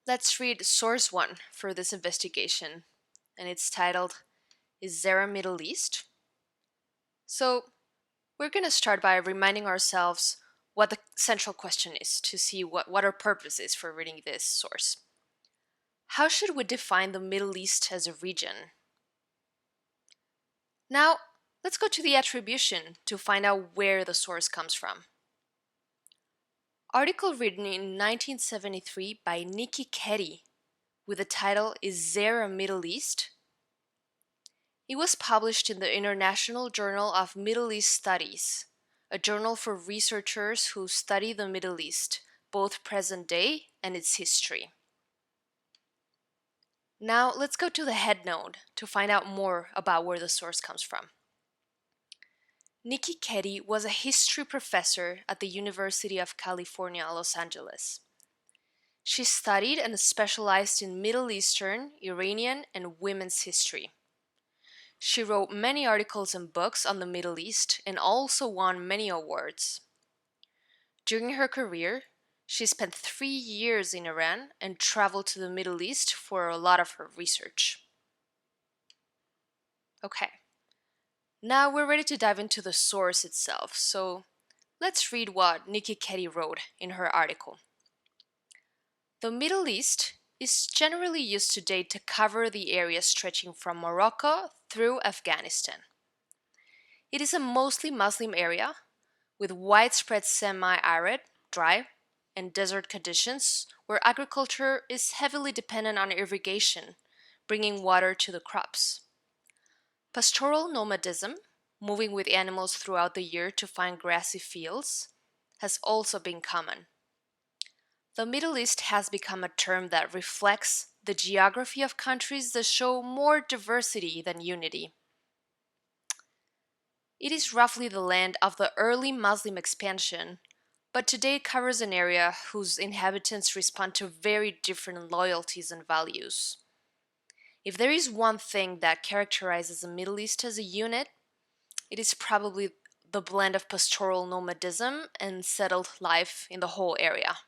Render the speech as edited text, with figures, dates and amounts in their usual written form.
Let's read source 1 for this investigation, and it's titled, Is There a Middle East? So, we're going to start by reminding ourselves what the central question is to see what our purpose is for reading this source. How should we define the Middle East as a region? Now, let's go to the attribution to find out where the source comes from. Article written in 1973 by Nikki Ketty with the title, Is There a Middle East? It was published in the International Journal of Middle East Studies, a journal for researchers who study the Middle East, both present day and its history. Now let's go to the headnote to find out more about where the source comes from. Nikki Ketty was a history professor at the University of California, Los Angeles. She studied and specialized in Middle Eastern, Iranian, and women's history. She wrote many articles and books on the Middle East and also won many awards. During her career, she spent 3 years in Iran and traveled to the Middle East for a lot of her research. Okay, now we're ready to dive into the source itself, so let's read what Nikki Ketty wrote in her article. The Middle East is generally used today to cover the area stretching from Morocco through Afghanistan. It is a mostly Muslim area with widespread semi-arid, dry, and desert conditions where agriculture is heavily dependent on irrigation, bringing water to the crops. Pastoral nomadism, moving with animals throughout the year to find grassy fields, has also been common. The Middle East has become a term that reflects the geography of countries that show more diversity than unity. It is roughly the land of the early Muslim expansion, but today it covers an area whose inhabitants respond to very different loyalties and values. If there is one thing that characterizes the Middle East as a unit, it is probably the blend of pastoral nomadism and settled life in the whole area.